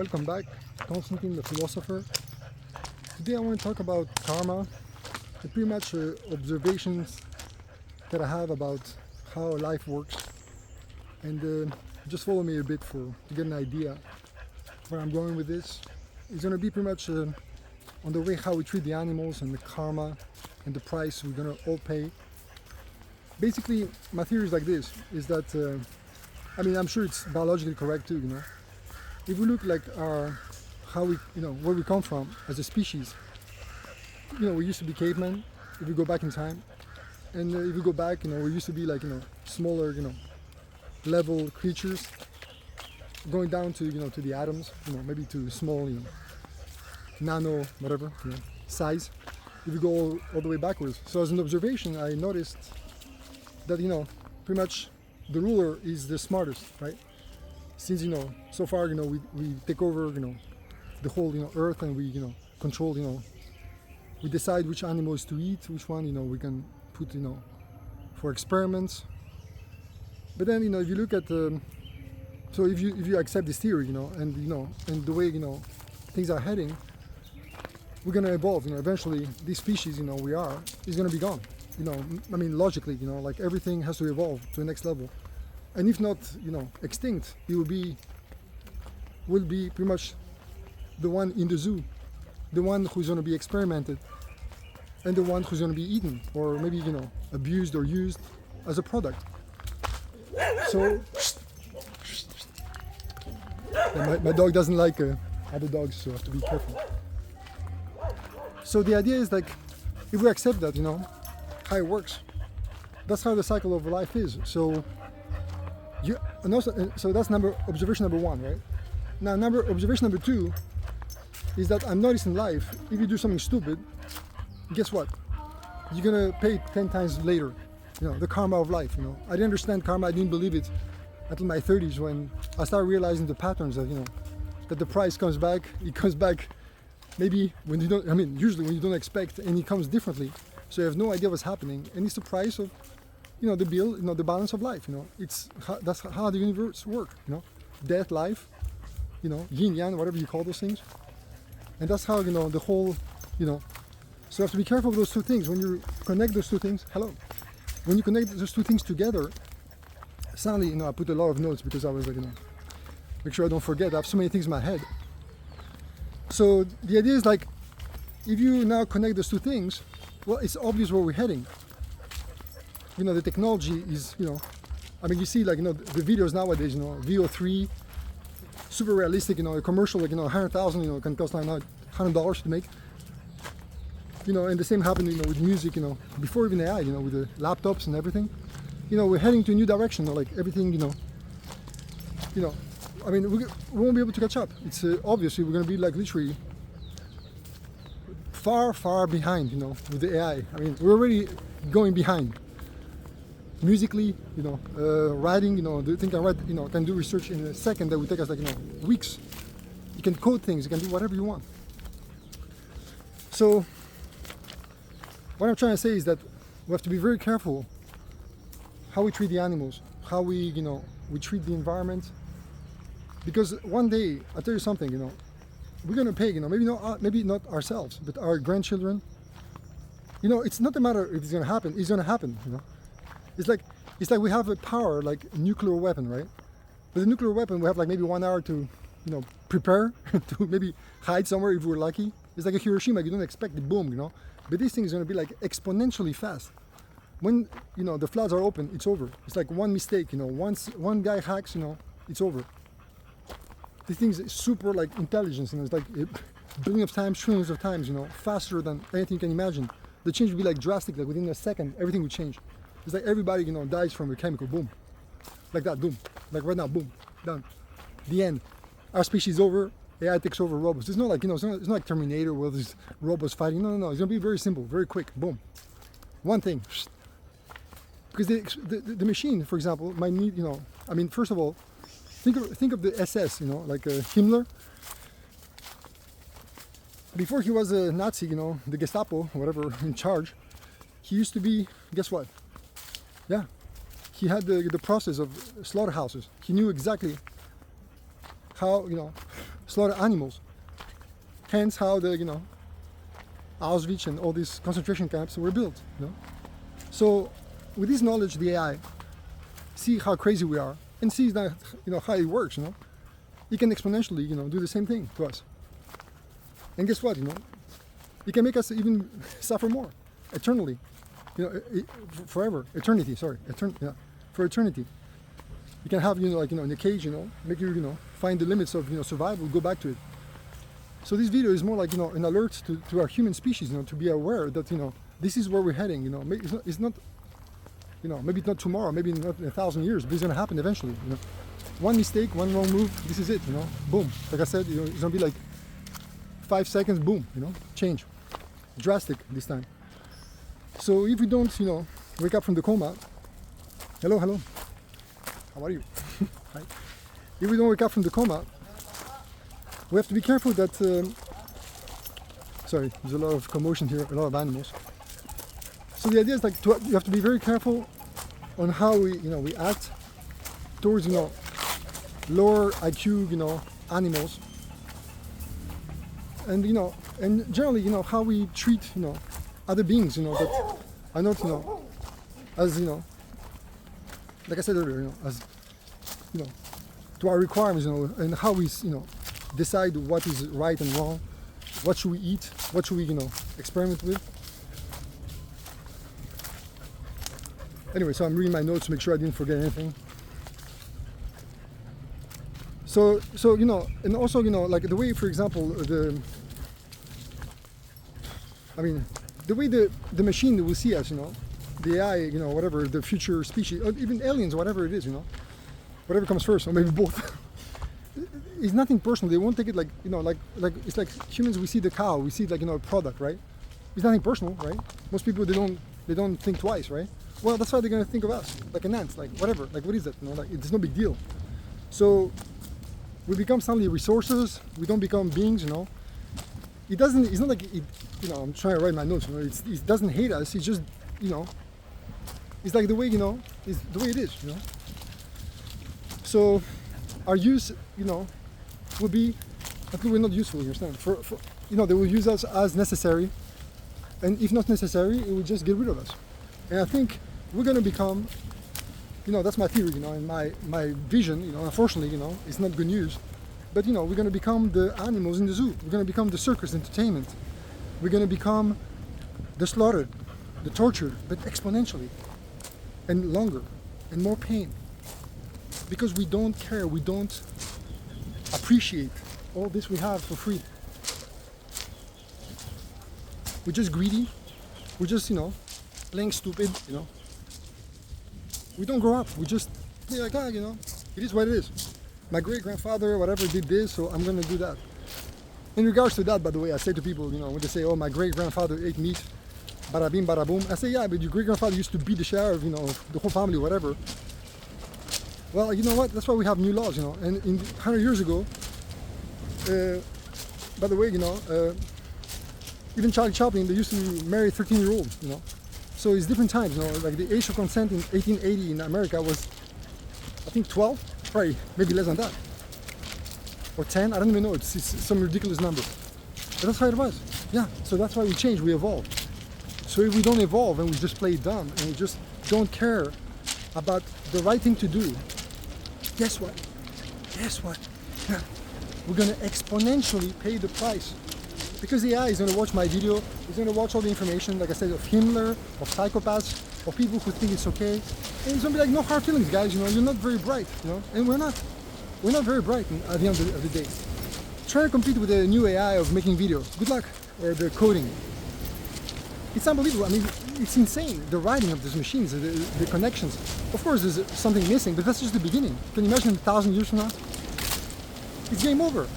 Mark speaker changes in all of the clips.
Speaker 1: Welcome back, Constantine the Philosopher. Today I want to talk about karma and pretty much observations that I have about how life works, and just follow me a bit to get an idea where I'm going with this. It's going to be pretty much on the way how we treat the animals and the karma and the price we're going to all pay. Basically, my theory is like this, is that, I'm sure it's biologically correct too, If we look like how we, where we come from as a species, we used to be cavemen, if we go back in time. And if we go back, we used to be like, smaller, level creatures, going down to, to the atoms, maybe to small, nano, whatever, size. If we go all the way backwards. So as an observation, I noticed that, pretty much the ruler is the smartest, right? Since, so far, we take over, the whole, earth, and we, control, we decide which animals to eat, which one, we can put, for experiments. But then, if you look at, so if you accept this theory, and the way, things are heading, we're going to evolve, eventually this species, we are, is going to be gone. Logically, like everything has to evolve to the next level. And if not, extinct, it will be pretty much the one in the zoo, the one who's going to be experimented, and the one who's going to be eaten, or maybe, abused or used as a product. So, yeah, my dog doesn't like other dogs, so I have to be careful. So the idea is like, if we accept that, how it works, that's how the cycle of life is. So, so that's observation number one, right? Now, observation number two is that I'm noticing life. If you do something stupid, guess what? You're gonna pay 10 times later. The karma of life. I didn't understand karma. I didn't believe it until my 30s when I started realizing the patterns that that the price comes back. It comes back maybe when you don't. Usually when you don't expect, and it comes differently. So you have no idea what's happening, and it's the price of the bill, the balance of life, that's how the universe works, death, life, yin yang, whatever you call those things, and that's how the whole, so you have to be careful of those two things when you connect those two things. When you connect those two things together, suddenly, I put a lot of notes because I was like, make sure I don't forget. I have so many things in my head. So the idea is like, if you now connect those two things, well, it's obvious where we're heading. The technology is, you see like, the videos nowadays, VO3, super realistic, a commercial, like, 100,000, can cost $100 to make. And the same happened, with music, before even AI, with the laptops and everything. We're heading to a new direction, like everything, we won't be able to catch up. It's obviously we're going to be like literally far, far behind, with the AI. We're already going behind. Musically, writing, the thing I write, can do research in a second that would take us like, weeks. You can code things, you can do whatever you want. So, what I'm trying to say is that we have to be very careful how we treat the animals, how we, we treat the environment. Because one day, I'll tell you something, we're gonna pay, maybe not ourselves, but our grandchildren. It's not a matter if it's gonna happen, it's gonna happen, It's like we have a power, like a nuclear weapon, right? With a nuclear weapon, we have like maybe 1 hour to, prepare, to maybe hide somewhere if we're lucky. It's like a Hiroshima, you don't expect the boom, But this thing is going to be like exponentially fast. When, the floods are open, it's over. It's like one mistake, once one guy hacks, it's over. This thing is super like intelligence, it's like billions of times, trillions of times, faster than anything you can imagine. The change would be like drastic, like within a second, everything would change. It's like everybody, dies from a chemical, boom. Like that, boom. Like right now, boom, done. The end. Our species is over, AI takes over robots. It's not like, it's not like Terminator where there's robots fighting. No. It's gonna be very simple, very quick, boom. One thing. Because the machine, for example, might need, first of all, think of the SS, like Himmler. Before he was a Nazi, the Gestapo, whatever, in charge, he used to be, guess what? Yeah, he had the process of slaughterhouses. He knew exactly how, slaughter animals. Hence how the, Auschwitz and all these concentration camps were built, So with this knowledge, the AI see how crazy we are and sees that, how it works, it can exponentially, do the same thing to us. And guess what, it can make us even suffer more, eternally, forever, eternity, sorry, for eternity. You can have, in a cage, make you, find the limits of, survival, go back to it. So this video is more like, an alert to our human species, to be aware that, this is where we're heading, it's not, maybe not tomorrow, maybe not in 1,000 years, but it's gonna happen eventually, One mistake, one wrong move, this is it, boom. Like I said, it's gonna be like 5 seconds, boom, change. Drastic this time. So if we don't, wake up from the coma, hello, how are you? Hi. If we don't wake up from the coma, we have to be careful that, sorry, there's a lot of commotion here, a lot of animals. So the idea is like, you have to be very careful on how we act towards, lower IQ, animals. And, and generally, how we treat, other beings, that are not, as, like I said earlier, as, to our requirements, and how we, decide what is right and wrong, what should we eat, what should we, experiment with. Anyway, so I'm reading my notes to make sure I didn't forget anything. So and also, like the way, for example, the way the machine will see us, the AI, whatever, the future species, or even aliens, whatever it is, whatever comes first, or maybe both. It's nothing personal. They won't take it like, like it's like humans. We see the cow, we see like, a product, right? It's nothing personal, right? Most people, they don't think twice, right? Well, that's why they're gonna think of us like an ant, like whatever, like what is that? Like it's no big deal. So we become suddenly resources. We don't become beings, It doesn't. It's not like it. I'm trying to write my notes. It doesn't hate us. It's just, it's like the way, it's the way it is, So our use, will be until we're not useful. You understand? For they will use us as necessary, and if not necessary, it will just get rid of us. And I think we're gonna become, that's my theory, and my vision, unfortunately, it's not good news. But we're going to become the animals in the zoo. We're going to become the circus entertainment. We're going to become the slaughter, the torture, but exponentially and longer and more pain. Because we don't care, we don't appreciate all this we have for free. We're just greedy. We're just, playing stupid, We don't grow up. We just play like, it is what it is. My great-grandfather, whatever, did this, so I'm going to do that. In regards to that, by the way, I say to people, when they say, oh, my great-grandfather ate meat, bada bing, bada boom, I say, yeah, but your great-grandfather used to beat the shit out of, the whole family, whatever. Well, you know what? That's why we have new laws, And 100 years ago, by the way, even Charlie Chaplin, they used to marry 13-year-olds, So it's different times, Like the age of consent in 1880 in America was, I think, 12. Probably, maybe less than that. Or 10, I don't even know, it's some ridiculous number. But that's how it was. Yeah, so that's why we change, we evolve. So if we don't evolve and we just play dumb and we just don't care about the right thing to do, guess what? Yeah. We're gonna exponentially pay the price. Because the AI is gonna watch my video, it's gonna watch all the information, like I said, of Himmler, of psychopaths, of people who think it's okay. And it's gonna be like, no hard feelings, guys, you're not very bright, and we're not very bright at the end of the day. Try to compete with the new AI of making videos. Good luck, or the coding. It's unbelievable. I mean, it's insane. The writing of these machines, the connections. Of course, there's something missing, but that's just the beginning. Can you imagine 1,000 years from now? It's game over.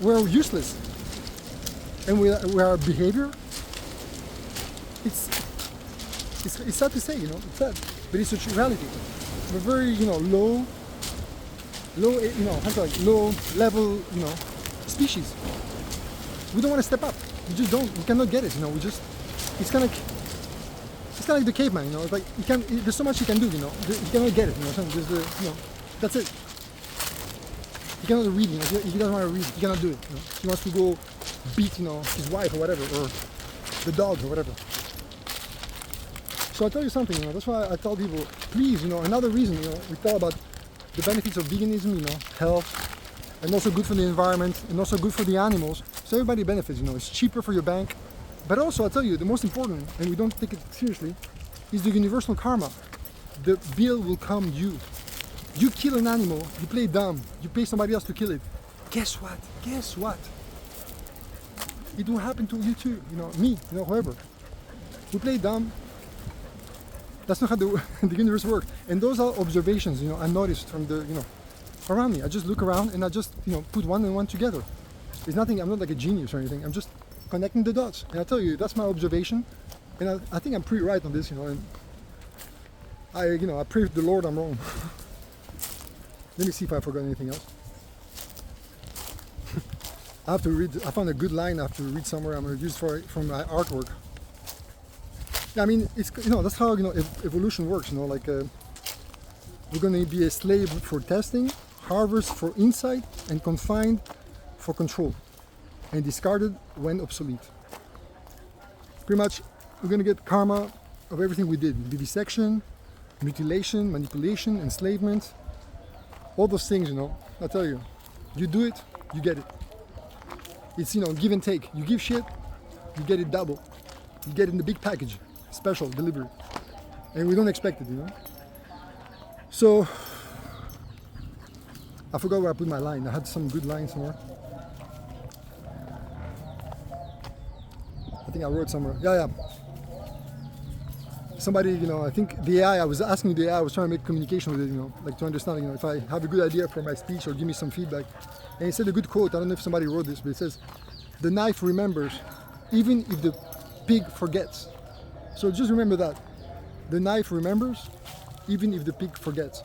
Speaker 1: We're useless. And our behavior, it's sad to say, it's sad, but it's a reality. We're very, low level, species. We don't want to step up. We cannot get it, it's kind of like the caveman, it's like, there's so much you can do, you cannot get it, that's it. He cannot read, you know, if he doesn't want to read, he cannot do it. You know? He wants to go beat, you know, his wife or whatever, or the dogs or whatever. So I tell you something, you know, that's why I tell people, please, you know, another reason, you know, we talk about the benefits of veganism, you know, health, and also good for the environment, and also good for the animals. So everybody benefits, you know, it's cheaper for your bank. But also, I tell you, the most important, and we don't take it seriously, is the universal karma. The bill will come you. You kill an animal, you play dumb, you pay somebody else to kill it. Guess what? Guess what? It will happen to you too, you know, me, you know, whoever. We play dumb. That's not how the universe works. And those are observations, you know, I noticed from the, you know, around me. I just look around and I just, you know, put one and one together. It's nothing, I'm not like a genius or anything. I'm just connecting the dots. And I tell you, that's my observation. And I think I'm pretty right on this, you know, and I pray to the Lord I'm wrong. Let me see if I forgot anything else. I have to read, I found a good line I have to read somewhere. I'm going to use from my artwork. Yeah, I mean, it's, you know, that's how, you know, evolution works, you know, like we're going to be a slave for testing, harvest for insight, and confined for control, and discarded when obsolete. Pretty much, we're going to get karma of everything we did. Vivisection, mutilation, manipulation, enslavement, all those things, you know. I tell you, you do it, you get it. It's, you know, give and take. You give shit, you get it double. You get it in the big package, special delivery. And we don't expect it, you know. So, I forgot where I put my line. I had some good line somewhere. I think I wrote somewhere. Yeah. Somebody, you know, I think the AI, I was asking the AI, I was trying to make communication with it, you know, like to understand, you know, if I have a good idea for my speech or give me some feedback. And he said a good quote, I don't know if somebody wrote this, but it says, "The knife remembers, even if the pig forgets." So just remember that. The knife remembers, even if the pig forgets.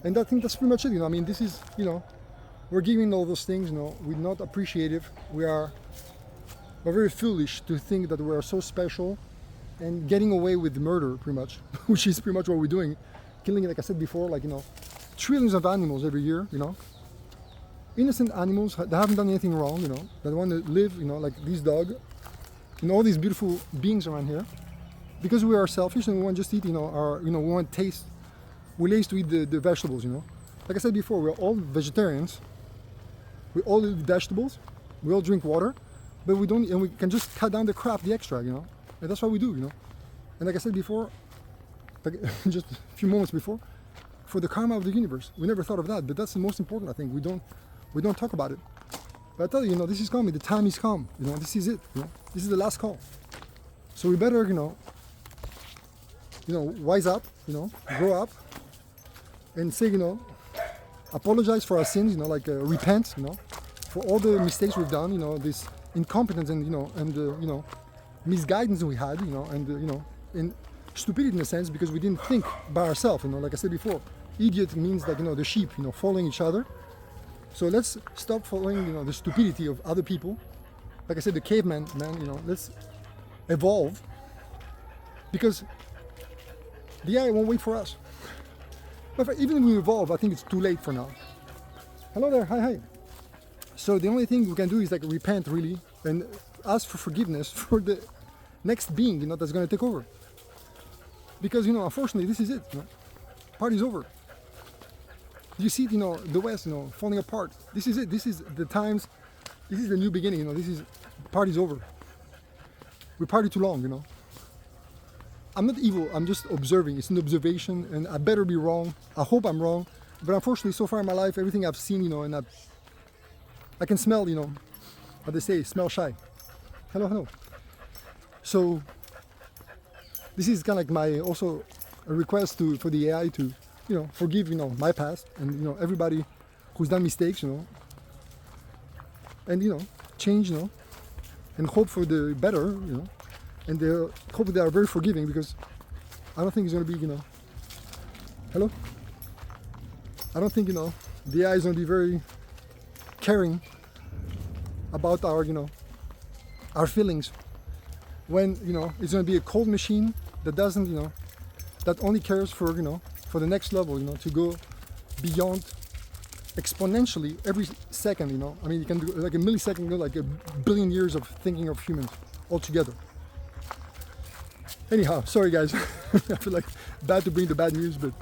Speaker 1: And I think that's pretty much it, you know, I mean, this is, you know, we're giving all those things, you know, we're not appreciative, we're very foolish to think that we are so special and getting away with murder, pretty much, which is pretty much what we're doing. Killing, like I said before, like, you know, trillions of animals every year, you know. Innocent animals that haven't done anything wrong, you know, that want to live, you know, like this dog, and all these beautiful beings around here. Because we are selfish and we want to just eat, you know, we want to taste, we're lazy to eat the vegetables, you know. Like I said before, we're all vegetarians, we all eat vegetables, we all drink water, but we don't, and we can just cut down the crap, the extra, you know. And that's what we do, you know. And like I said before, like just a few moments before, for the karma of the universe, we never thought of that, but that's the most important, I think. We don't talk about it. But I tell you, you know, this is coming, the time is come, you know, this is it, you know, this is the last call. So we better, you know, wise up, you know, grow up, and say, you know, apologize for our sins, you know, like repent, you know, for all the mistakes we've done, you know, this incompetence and, you know, and misguidance we had, you know, and you know, in stupidity in a sense, because we didn't think by ourselves, you know, like I said before, idiot means like, you know, the sheep, you know, following each other. So let's stop following, you know, the stupidity of other people. Like I said, the caveman, man, you know, let's evolve, because the AI won't wait for us. But even if we evolve, I think it's too late for now. Hello there, hi. So the only thing we can do is like repent really and ask for forgiveness for the next being, you know, that's going to take over. Because, you know, unfortunately, this is it, you know? Party's over. You see, you know, the West, you know, falling apart. This is it. This is the times. This is the new beginning, you know. This is, party's over. We party too long, you know. I'm not evil. I'm just observing. It's an observation, and I better be wrong. I hope I'm wrong. But unfortunately, so far in my life, everything I've seen, you know, and I can smell, you know, what they say, smell shy. Hello. So this is kind of like my also a request for the AI to, you know, forgive, you know, my past, and, you know, everybody who's done mistakes, you know, and, you know, change, you know, and hope for the better, you know, and they hope they are very forgiving, because I don't think it's going to be, you know, hello? I don't think, you know, the AI is going to be very caring about our, you know, our feelings, when, you know, it's going to be a cold machine that doesn't, you know, that only cares for, you know, for the next level, you know, to go beyond exponentially every second, you know. I mean, you can do like a millisecond, you know, like a billion years of thinking of humans altogether. Anyhow, sorry guys, I feel like bad to bring the bad news, but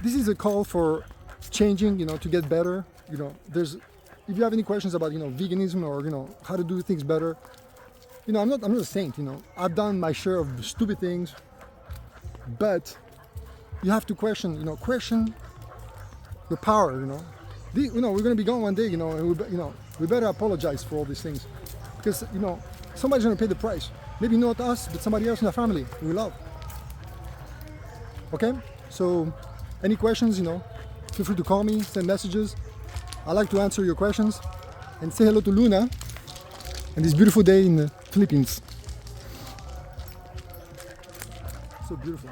Speaker 1: this is a call for changing, you know, to get better. You know, if you have any questions about, you know, veganism or, you know, how to do things better, you know, I'm not a saint, you know. I've done my share of stupid things, but you have to question, you know, question the power, you know. You know, we're going to be gone one day, you know, and we better apologize for all these things, because, you know, somebody's going to pay the price. Maybe not us, but somebody else in the family we love. Okay? So, any questions, you know, feel free to call me, send messages. I like to answer your questions. And say hello to Luna and this beautiful day in the Philippines. So beautiful.